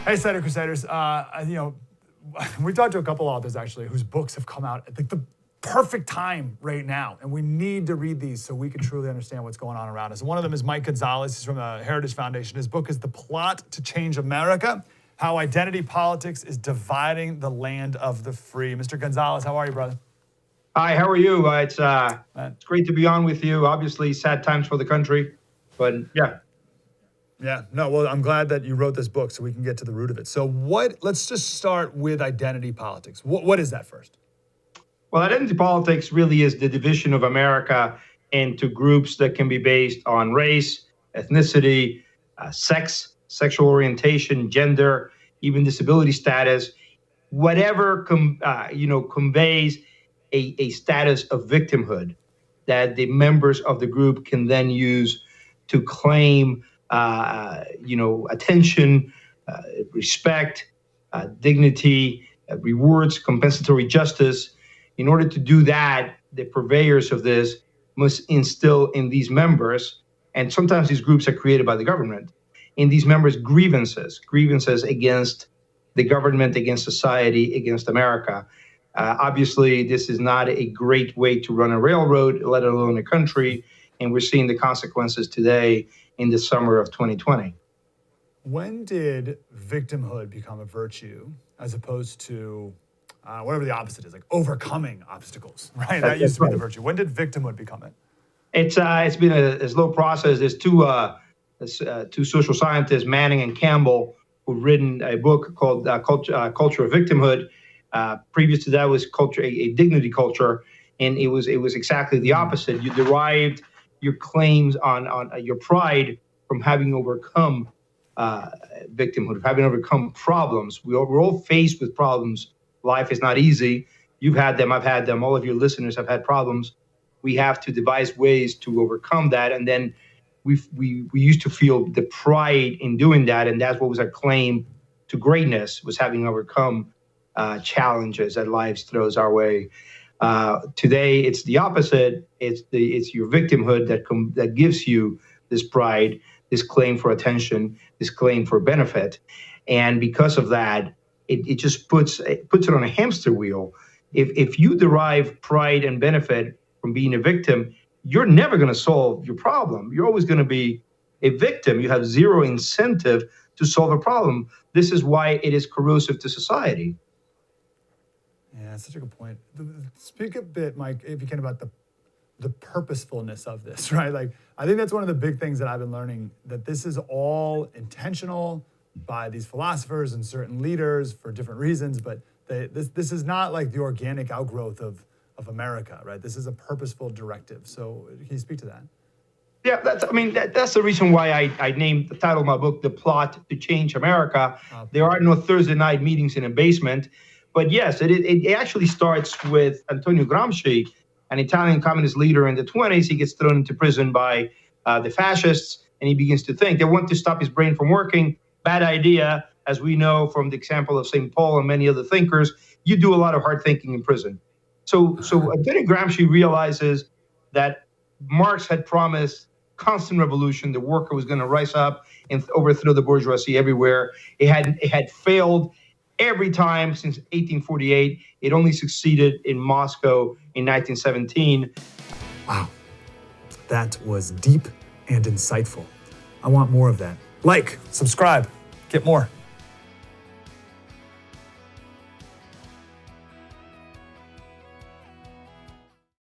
Hey, Slater Crusaders. We talked to a couple authors actually whose books have come out at the perfect time right now, and we need to read these so we can truly understand what's going on around us. And one of them is Mike Gonzalez. He's from the Heritage Foundation. His book is The Plot to Change America: How Identity Politics is Dividing the Land of the Free. Mr. Gonzalez, how are you, brother? Hi, how are you? It's great to be on with you. Obviously, sad times for the country, but yeah. Yeah, no, well, I'm glad that you wrote this book so we can get to the root of it. So let's just start with identity politics. What is that first? Well, identity politics really is the division of America into groups that can be based on race, ethnicity, sex, sexual orientation, gender, even disability status, whatever conveys a status of victimhood that the members of the group can then use to claim attention, respect, dignity, rewards, compensatory justice. In order to do that, the purveyors of this must instill in these members, and sometimes these groups are created by the government, in these members grievances against the government, against society, against America. Obviously, this is not a great way to run a railroad, let alone a country, and we're seeing the consequences today in the summer of 2020. When did victimhood become a virtue as opposed to whatever the opposite is, like overcoming obstacles, right? That used to be the virtue. When did victimhood become it? It's been a slow process. There's two social scientists, Manning and Campbell, who've written a book called Cult of Victimhood. Previous to that was a dignity culture, and it was exactly the opposite. You derived your claims on your pride from having overcome victimhood, having overcome problems. We're all faced with problems. Life is not easy. You've had them, I've had them, all of your listeners have had problems. We have to devise ways to overcome that, and then we used to feel the pride in doing that, and that's what was our claim to greatness, was having overcome challenges that life throws our way. Today, it's the opposite. It's your victimhood that gives you this pride, this claim for attention, this claim for benefit, and because of that, it just puts it on a hamster wheel. If you derive pride and benefit from being a victim, you're never going to solve your problem. You're always going to be a victim. You have zero incentive to solve a problem. This is why it is corrosive to society. Yeah, that's such a good point. Speak a bit, Mike, if you can, about the purposefulness of this, right? Like, I think that's one of the big things that I've been learning, that this is all intentional by these philosophers and certain leaders for different reasons, but this is not like the organic outgrowth of America, right? This is a purposeful directive. So can you speak to that? Yeah, that's the reason why I named the title of my book, The Plot to Change America. There are no Thursday night meetings in a basement. But yes, it actually starts with Antonio Gramsci, an Italian communist leader in the 1920s. He gets thrown into prison by the fascists, and he begins to think. They want to stop his brain from working. Bad idea, as we know from the example of St. Paul and many other thinkers. You do a lot of hard thinking in prison. So Antonio Gramsci realizes that Marx had promised constant revolution. The worker was going to rise up and overthrow the bourgeoisie everywhere. It had failed every time since 1848. It only succeeded in Moscow in 1917. Wow, that was deep and insightful. I want more of that. Like, subscribe, get more.